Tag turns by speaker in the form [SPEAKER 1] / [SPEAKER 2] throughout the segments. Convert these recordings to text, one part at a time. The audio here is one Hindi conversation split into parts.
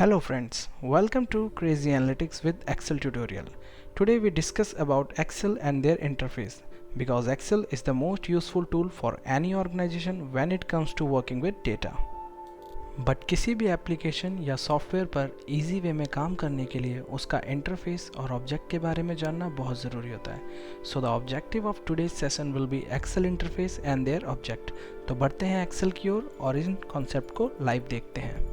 [SPEAKER 1] Hello friends, welcome to Crazy Analytics with Excel tutorial. Today we discuss about Excel and their interface because Excel is the most useful tool for any organization when it comes to working with data. But किसी भी एप्लीकेशन या सॉफ्टवेयर पर इजी वे में काम करने के लिए उसका इंटरफेस और ऑब्जेक्ट के बारे में जानना बहुत ज़रूरी होता है. So the objective of today's session will be Excel interface and their object. तो बढ़ते हैं एक्सेल की ओर और इन कॉन्सेप्ट को लाइव देखते हैं.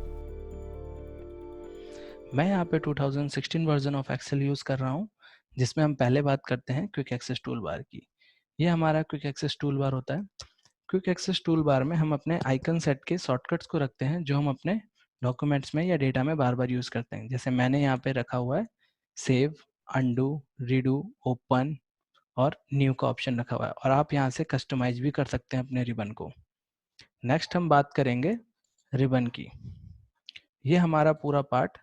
[SPEAKER 1] मैं यहाँ पे 2016 वर्जन ऑफ एक्सेल यूज़ कर रहा हूँ, जिसमें हम पहले बात करते हैं क्विक एक्सेस टूल बार की. ये हमारा क्विक एक्सेस टूल बार होता है. क्विक एक्सेस टूल बार में हम अपने आइकन सेट के शॉर्टकट्स को रखते हैं जो हम अपने डॉक्यूमेंट्स में या डेटा में बार बार यूज़ करते हैं. जैसे मैंने यहाँ पे रखा हुआ है सेव, अंडू, रीडू, ओपन और न्यू का ऑप्शन रखा हुआ है, और आप यहाँ से कस्टमाइज भी कर सकते हैं अपने रिबन को. नेक्स्ट हम बात करेंगे रिबन की. ये हमारा पूरा पार्ट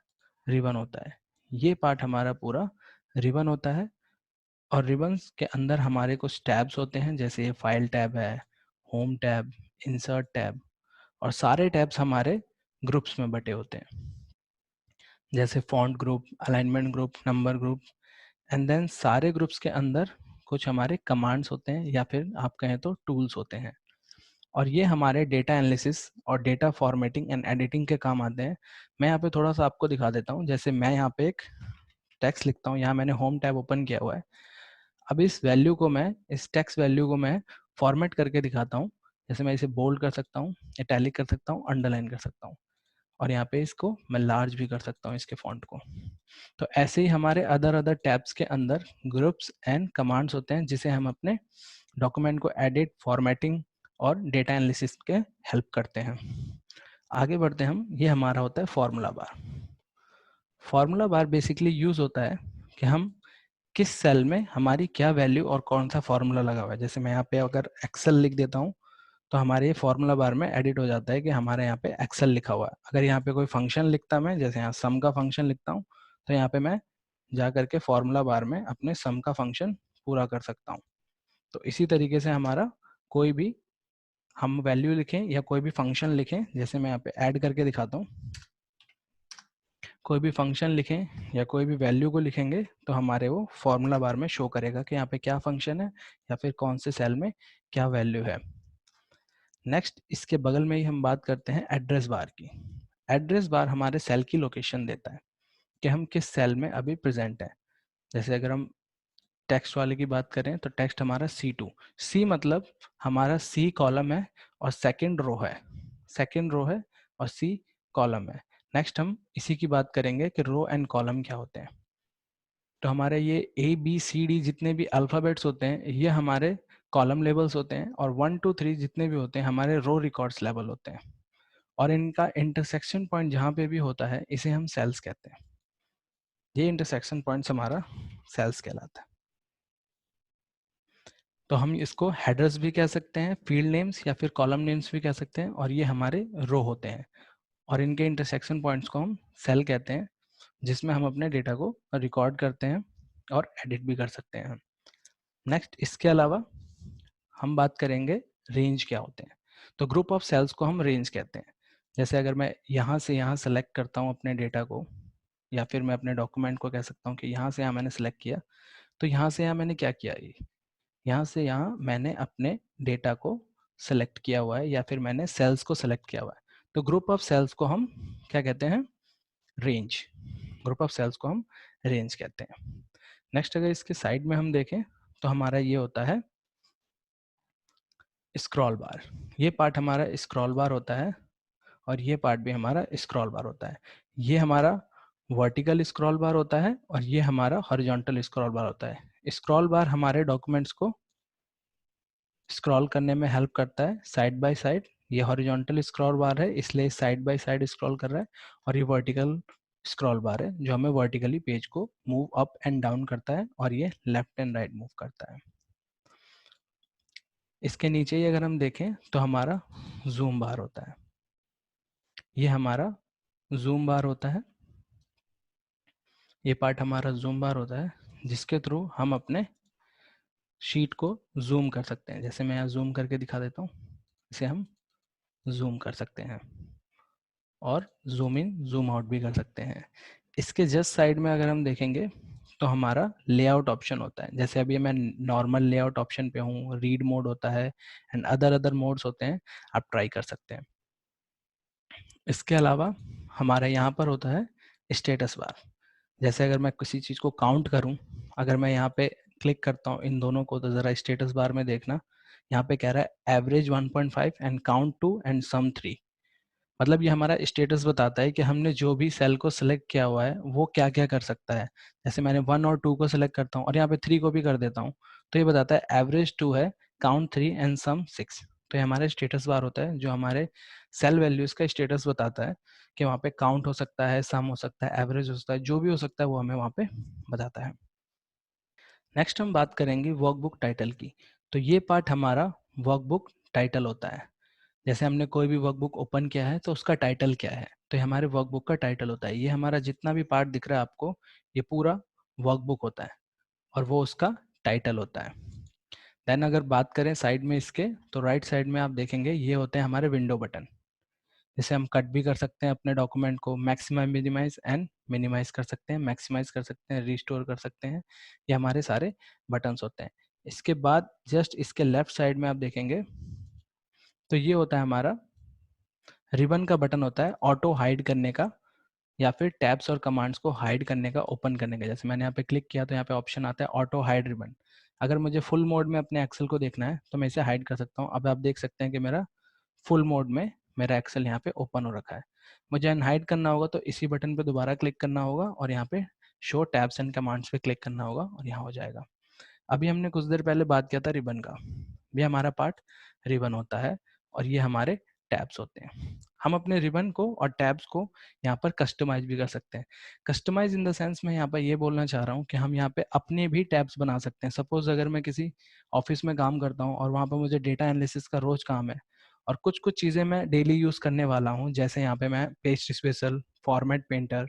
[SPEAKER 1] रिबन होता है. ये पार्ट हमारा पूरा रिबन होता है, और रिबन्स के अंदर हमारे कुछ टैब्स होते हैं, जैसे ये फाइल टैब है, होम टैब, इंसर्ट टैब, और सारे टैब्स हमारे ग्रुप्स में बटे होते हैं, जैसे font group, alignment group, number group. And then सारे ग्रुप्स के अंदर कुछ हमारे कमांड्स होते हैं या फिर आप कहें तो टूल्स होते हैं, और ये हमारे डेटा एनालिसिस और डेटा फॉर्मेटिंग एंड एडिटिंग के काम आते हैं. मैं यहाँ पे थोड़ा सा आपको दिखा देता हूँ. जैसे मैं यहाँ पे एक टेक्स्ट लिखता हूँ, यहाँ मैंने होम टैब ओपन किया हुआ है. अब इस टेक्स्ट वैल्यू को मैं फॉर्मेट करके दिखाता हूँ. जैसे मैं इसे बोल्ड कर सकता हूँ, इटैलिक कर सकता हूँ, अंडरलाइन कर सकता हूँ, और यहाँ पे इसको मैं लार्ज भी कर सकता हूँ इसके फॉन्ट को. तो ऐसे ही हमारे अदर अदर टैब्स के अंदर ग्रुप्स एंड कमांड्स होते हैं, जिसे हम अपने डॉक्यूमेंट को एडिट, फॉर्मेटिंग और डेटा एनालिसिस के हेल्प करते हैं. आगे बढ़ते हैं हम. ये हमारा होता है formula bar. Formula bar basically use होता है कि हम किस सेल में हमारी क्या वैल्यू और कौन सा फॉर्मूला लगा हुआ है. जैसे मैं यहाँ पे अगर एक्सेल लिख देता हूँ तो हमारे ये फॉर्मूला बार में एडिट हो जाता है कि हमारे यहाँ पे एक्सेल लिखा हुआ है. अगर यहाँ पे कोई फंक्शन लिखता मैं, जैसे यहाँ सम का फंक्शन लिखता हूँ, तो यहाँ पे मैं जा करके फॉर्मूला बार में अपने सम का फंक्शन पूरा कर सकता हूँ. तो इसी तरीके से हमारा कोई भी हम वैल्यू लिखें या कोई भी फंक्शन लिखें, जैसे मैं यहाँ पे ऐड करके दिखाता हूँ, कोई भी फंक्शन लिखें या कोई भी वैल्यू को लिखेंगे तो हमारे वो फॉर्मूला बार में शो करेगा कि यहाँ पे क्या फंक्शन है या फिर कौन से सेल में क्या वैल्यू है. नेक्स्ट इसके बगल में ही हम बात करते हैं एड्रेस बार की. एड्रेस बार हमारे सेल की लोकेशन देता है कि हम किस सेल में अभी प्रेजेंट है. जैसे अगर हम टेक्स्ट वाले की बात करें तो टेक्स्ट हमारा C2. सी मतलब हमारा सी कॉलम है और सेकेंड रो है और सी कॉलम है. नेक्स्ट हम इसी की बात करेंगे कि रो एंड कॉलम क्या होते हैं. तो हमारे ये ABCD जितने भी अल्फ़ाबेट्स होते हैं ये हमारे कॉलम लेवल्स होते हैं, और 1 2 3 जितने भी होते हैं हमारे रो रिकॉर्ड्स लेवल होते हैं, और इनका इंटरसेक्शन पॉइंट जहाँ पे भी होता है इसे हम सेल्स कहते हैं. ये इंटरसेक्शन पॉइंट्स हमारा सेल्स कहलाता है. तो हम इसको हेडर्स भी कह सकते हैं, फील्ड नेम्स या फिर कॉलम नेम्स भी कह सकते हैं, और ये हमारे रो होते हैं, और इनके इंटरसेक्शन पॉइंट्स को हम सेल कहते हैं, जिसमें हम अपने डेटा को रिकॉर्ड करते हैं और एडिट भी कर सकते हैं. नेक्स्ट इसके अलावा हम बात करेंगे रेंज क्या होते हैं. तो ग्रुप ऑफ सेल्स को हम रेंज कहते हैं. जैसे अगर मैं यहाँ से यहाँ सेलेक्ट करता हूँ अपने डेटा को, या फिर मैं अपने डॉक्यूमेंट को कह सकता हूँ कि यहाँ से यहाँ मैंने सेलेक्ट किया, तो यहाँ से यहाँ मैंने क्या किया, यहाँ से यहाँ मैंने अपने डेटा को सेलेक्ट किया हुआ है या फिर मैंने सेल्स को सेलेक्ट किया हुआ है. तो ग्रुप ऑफ सेल्स को हम क्या कहते हैं, रेंज. ग्रुप ऑफ सेल्स को हम रेंज कहते हैं. नेक्स्ट अगर इसके साइड में हम देखें तो हमारा ये होता है स्क्रॉल बार. ये पार्ट हमारा स्क्रॉल बार होता है, और ये पार्ट भी हमारा स्क्रॉल बार होता है. ये हमारा वर्टिकल स्क्रॉल बार होता है और ये हमारा हॉरिजॉन्टल स्क्रॉल बार होता है. स्क्रॉल बार हमारे डॉक्यूमेंट्स को स्क्रॉल करने में हेल्प करता है साइड बाय साइड. ये हॉरिजॉन्टल स्क्रॉल बार है इसलिए साइड बाय साइड स्क्रॉल कर रहा है, और ये वर्टिकल स्क्रॉल बार है जो हमें वर्टिकली पेज को मूव अप एंड डाउन करता है, और ये लेफ्ट एंड राइट मूव करता है. इसके नीचे ही अगर हम देखें तो हमारा जूम बार होता है. ये हमारा जूम बार होता है. ये पार्ट हमारा जूम बार होता है, जिसके थ्रू हम अपने शीट को जूम कर सकते हैं. जैसे मैं यहाँ जूम करके दिखा देता हूँ, इसे हम जूम कर सकते हैं, और जूम इन जूम आउट भी कर सकते हैं। इसके जस्ट साइड में अगर हम देखेंगे तो हमारा लेआउट ऑप्शन होता है। जैसे अभी मैं नॉर्मल लेआउट ऑप्शन पे हूँ, रीड मोड होता है एंड अदर मोड्स होते हैं, आप ट्राई कर सकते हैं। इसके अलावा हमारा यहाँ पर होता है स्टेटस बार। जैसे अगर मैं किसी चीज़ को काउंट करूँ, अगर मैं यहाँ पे क्लिक करता हूँ इन दोनों को, तो ज़रा स्टेटस बार में देखना, यहाँ पे कह रहा है average 1.5 and count 2 and sum 3। मतलब ये हमारा स्टेटस बताता है कि हमने जो भी सेल को सिलेक्ट किया हुआ है वो क्या क्या कर सकता है। जैसे मैंने 1 और 2 को सिलेक्ट करता हूँ और यहाँ पे 3 को भी कर देता हूँ, तो ये बताता है एवरेज 2 है, काउंट 3 एंड सम 6। तो ये हमारा स्टेटस बार होता है जो हमारे सेल वैल्यूज का स्टेटस बताता है कि वहाँ पे काउंट हो सकता है, सम हो सकता है, एवरेज हो सकता है, जो भी हो सकता है वो हमें वहाँ पे बताता है। नेक्स्ट हम बात करेंगे वर्कबुक टाइटल की। तो ये पार्ट हमारा वर्कबुक टाइटल होता है। जैसे हमने कोई भी वर्कबुक ओपन किया है तो उसका टाइटल क्या है, तो ये हमारे वर्कबुक का टाइटल होता है। ये हमारा जितना भी पार्ट दिख रहा है आपको, ये पूरा वर्कबुक होता है और वो उसका टाइटल होता है। देन अगर बात करें साइड में इसके, तो राइट साइड में आप देखेंगे ये होते हैं हमारे विंडो बटन। जैसे हम कट भी कर सकते हैं अपने डॉक्यूमेंट को, मैक्सिमाइज मिनिमाइज एंड मिनिमाइज कर सकते हैं, मैक्सिमाइज कर सकते हैं, रिस्टोर कर सकते हैं। ये हमारे सारे बटन्स होते हैं। इसके बाद जस्ट इसके लेफ्ट साइड में आप देखेंगे तो ये होता है हमारा रिबन का बटन होता है ऑटो हाइड करने का, या फिर टैब्स और कमांड्स को हाइड करने का, ओपन करने का। जैसे मैंने यहाँ पे क्लिक किया तो यहाँ पे ऑप्शन आता है ऑटो हाइड रिबन। अगर मुझे फुल मोड में अपने एक्सेल को देखना है तो मैं इसे हाइड कर सकता हूँ। अब आप देख सकते हैं कि मेरा फुल मोड में मेरा एक्सेल यहाँ पे ओपन हो रखा है। मुझे अनहाइड करना होगा तो इसी बटन पे दोबारा क्लिक करना होगा और यहाँ पे शो टैब्स एंड कमांड्स पे क्लिक करना होगा और यहाँ हो जाएगा। अभी हमने कुछ देर पहले बात किया था रिबन का, भी हमारा पार्ट रिबन होता है और ये हमारे टैब्स होते हैं। हम अपने रिबन को और टैब्स को यहाँ पर कस्टमाइज भी कर सकते हैं। कस्टमाइज इन द सेंस मैं यहाँ पर ये बोलना चाह रहा हूँ कि हम यहाँ पे अपने भी टैब्स बना सकते हैं। सपोज अगर मैं किसी ऑफिस में काम करता हूँ और वहाँ पर मुझे डेटा एनालिसिस का रोज काम है और कुछ कुछ चीज़ें मैं डेली यूज़ करने वाला हूँ, जैसे यहाँ पे मैं पेज स्पेशल, फॉर्मेट पेंटर,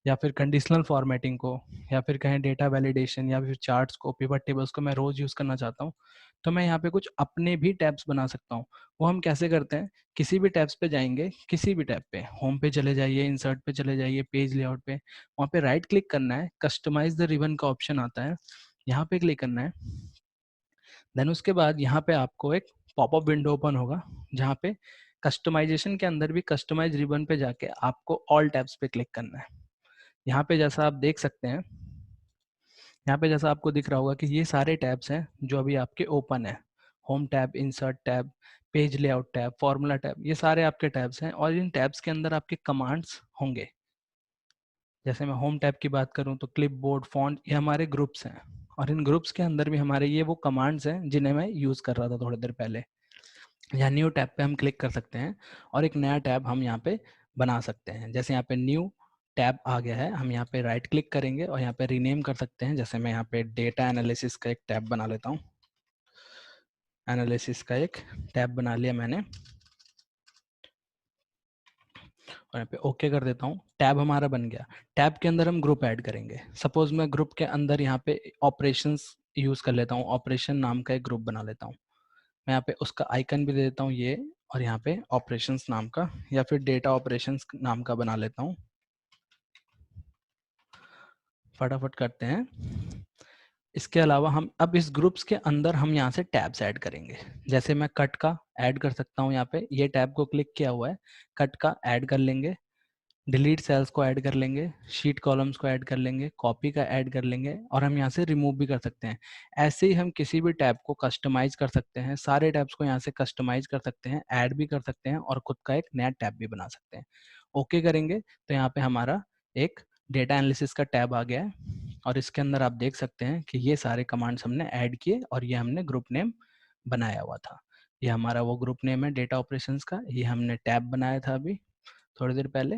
[SPEAKER 1] या फिर कंडीशनल फॉर्मेटिंग को, या फिर कहें डेटा वैलिडेशन, या फिर चार्ट्स को, पिवट टेबल्स को मैं रोज़ यूज़ करना चाहता हूँ, तो मैं यहाँ पे कुछ अपने भी टैब्स बना सकता हूँ। वो हम कैसे करते हैं, किसी भी टैब्स पे जाएंगे, किसी भी टैब पे, होम पे चले जाइए, इंसर्ट पे चले जाइए, पेज लेआउट पे, वहाँ पे राइट क्लिक करना है, कस्टमाइज द रिबन का ऑप्शन आता है, यहाँ पे क्लिक करना है। देन उसके बाद यहाँ पे आपको एक पॉपअप विंडो ओपन होगा जहाँ पे कस्टमाइजेशन के अंदर भी कस्टमाइज रिबन पे जाके आपको ऑल टैब्स पे क्लिक करना है। यहाँ पे जैसा आप देख सकते हैं, यहाँ पे जैसा आपको दिख रहा होगा कि ये सारे टैब्स हैं जो अभी आपके ओपन है। Home tab, insert tab, page layout tab, formula tab, ये सारे आपके टैब्स हैं और इन टैब्स के अंदर आपके कमांड्स होंगे। जैसे मैं होम टैब की बात करूं तो क्लिप बोर्ड, फॉन्ट, ये हमारे ग्रुप्स हैं और इन ग्रुप्स के अंदर भी हमारे ये वो कमांड्स हैं जिन्हें मैं यूज़ कर रहा था थोड़ी देर पहले। या न्यू टैब पे हम क्लिक कर सकते हैं और एक नया टैब हम यहाँ पे बना सकते हैं। जैसे यहाँ पे न्यू टैब आ गया है, हम यहाँ पे राइट क्लिक करेंगे और यहाँ पे रीनेम कर सकते हैं। जैसे मैं यहाँ पे डेटा एनालिसिस का एक टैब बना लेता हूँ, एनालिसिस का एक टैब बना लिया मैंने और यहाँ पे ओके कर देता हूँ। टैब हमारा बन गया। टैब के अंदर हम ग्रुप ऐड करेंगे। सपोज मैं ग्रुप के अंदर यहाँ पे ऑपरेशंस यूज़ कर लेता हूँ, ऑपरेशन नाम का एक ग्रुप बना लेता हूँ। मैं यहाँ पे उसका आइकन भी दे देता हूँ ये, और यहाँ पे ऑपरेशंस नाम का या फिर डेटा ऑपरेशंस नाम का बना लेता हूँ। फटाफट करते हैं। इसके अलावा हम अब इस ग्रुप्स के अंदर हम यहाँ से टैब्स ऐड करेंगे। जैसे मैं कट का ऐड कर सकता हूँ, यहाँ पे ये टैब को क्लिक किया हुआ है, कट का ऐड कर लेंगे, डिलीट सेल्स को ऐड कर लेंगे, शीट कॉलम्स को ऐड कर लेंगे, कॉपी का ऐड कर लेंगे और हम यहाँ से रिमूव भी कर सकते हैं। ऐसे ही हम किसी भी टैब को कस्टमाइज कर सकते हैं, सारे टैब्स को यहाँ से कस्टमाइज कर सकते हैं, ऐड भी कर सकते हैं और खुद का एक नया टैब भी बना सकते हैं। ओके करेंगे तो यहाँ पे हमारा एक डेटा एनालिसिस का टैब आ गया है और इसके अंदर आप देख सकते हैं कि ये सारे कमांड्स हमने ऐड किए और ये हमने ग्रुप नेम बनाया हुआ था। ये हमारा वो ग्रुप नेम है डेटा ऑपरेशंस का, ये हमने टैब बनाया था अभी थोड़ी देर पहले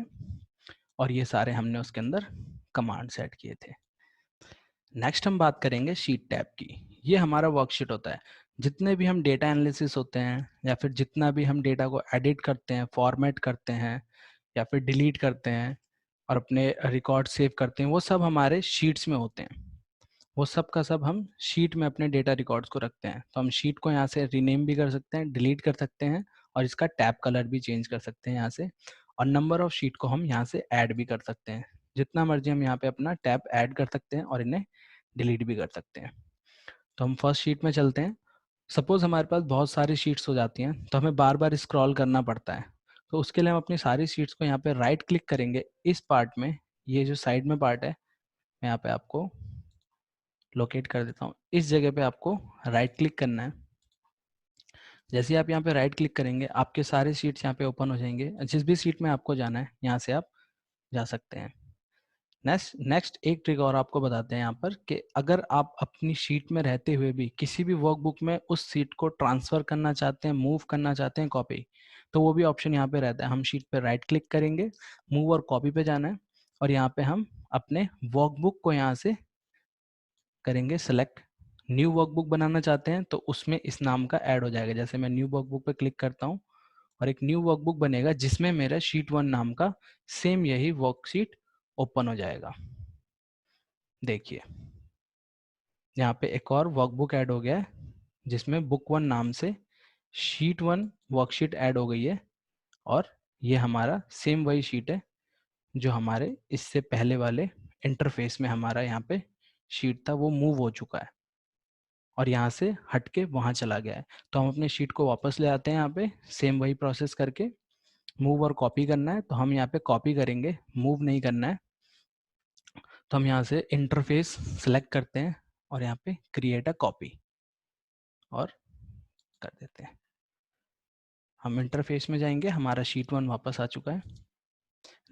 [SPEAKER 1] और ये सारे हमने उसके अंदर कमांड सेट किए थे। नेक्स्ट हम बात करेंगे शीट टैब की। ये हमारा वर्कशीट होता है। जितने भी हम डेटा एनालिसिस होते हैं या फिर जितना भी हम डेटा को एडिट करते हैं, फॉर्मेट करते हैं या फिर डिलीट करते हैं और अपने रिकॉर्ड सेव करते हैं, वो सब हमारे शीट्स में होते हैं। वो सब का सब हम शीट में अपने डेटा रिकॉर्ड्स को रखते हैं। तो हम शीट को यहाँ से रीनेम भी कर सकते हैं, डिलीट कर सकते हैं और इसका टैब कलर भी चेंज कर सकते हैं यहाँ से। और नंबर ऑफ शीट को हम यहाँ से ऐड भी कर सकते हैं। जितना मर्जी हम यहाँ पे अपना टैब ऐड कर सकते हैं और इन्हें डिलीट भी कर सकते हैं। तो हम फर्स्ट शीट में चलते हैं। सपोज हमारे पास बहुत सारी शीट्स हो जाती हैं तो हमें बार बार स्क्रॉल करना पड़ता है। तो उसके लिए हम अपनी सारी शीट्स को यहाँ पे राइट क्लिक करेंगे इस पार्ट में। ये जो साइड में पार्ट है मैं यहाँ पे आपको लोकेट कर देता हूँ। इस जगह पे आपको राइट क्लिक करना है। जैसे ही आप यहाँ पे राइट क्लिक करेंगे आपके सारे शीट्स यहाँ पे ओपन हो जाएंगे। जिस भी सीट में आपको जाना है यहाँ से आप जा सकते हैं। नेक्स्ट एक ट्रिक और आपको बताते हैं यहाँ पर कि अगर आप अपनी शीट में रहते हुए भी किसी भी वर्कबुक में उस सीट को ट्रांसफर करना चाहते हैं, मूव करना चाहते हैं कॉपी, तो वो भी ऑप्शन यहाँ पे रहता है। हम शीट पे राइट क्लिक करेंगे, मूव और कॉपी पे जाना है और यहाँ पे हम अपने वर्कबुक को यहाँ से करेंगे सेलेक्ट। न्यू वर्कबुक बनाना चाहते हैं तो उसमें इस नाम का ऐड हो जाएगा। जैसे मैं न्यू वर्कबुक पे क्लिक करता हूँ और एक न्यू वर्कबुक बनेगा जिसमें मेरा शीट 1 नाम का सेम यही वर्कशीट ओपन हो जाएगा। देखिए यहाँ पे एक और वर्कबुक ऐड हो गया है जिसमें बुक 1 नाम से शीट 1 वर्कशीट ऐड हो गई है और ये हमारा सेम वही शीट है जो हमारे इससे पहले वाले इंटरफेस में हमारा यहाँ पे शीट था, वो मूव हो चुका है और यहाँ से हट के वहाँ चला गया है। तो हम अपने शीट को वापस ले आते हैं यहाँ पे सेम वही प्रोसेस करके। मूव और कॉपी करना है तो हम यहाँ पे कॉपी करेंगे, मूव नहीं करना है। तो हम यहाँ से इंटरफेस सेलेक्ट करते हैं और यहाँ पे क्रिएट अ कॉपी और कर देते हैं। हम इंटरफेस में जाएंगे, हमारा शीट 1 वापस आ चुका है।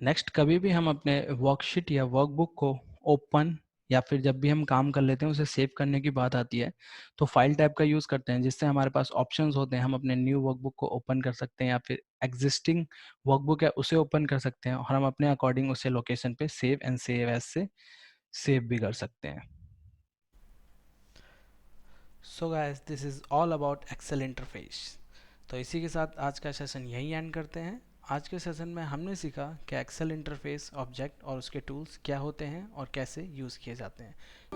[SPEAKER 1] नेक्स्ट कभी भी हम अपने वर्कशीट या वर्कबुक को ओपन या फिर जब भी हम काम कर लेते हैं उसे सेव करने की बात आती है तो फाइल टैब का यूज़ करते हैं, जिससे हमारे पास ऑप्शंस होते हैं। हम अपने न्यू वर्कबुक को ओपन कर सकते हैं या फिर एग्जिस्टिंग वर्कबुक है उसे ओपन कर सकते हैं और हम अपने अकॉर्डिंग उसे लोकेशन पे सेव एंड सेव एज से सेव भी कर सकते हैं। So guys this is all about Excel interface. तो इसी के साथ आज का सेशन यहीं एंड करते हैं। आज के सेशन में हमने सीखा कि एक्सेल इंटरफेस ऑब्जेक्ट और उसके टूल्स क्या होते हैं और कैसे यूज़ किए जाते हैं।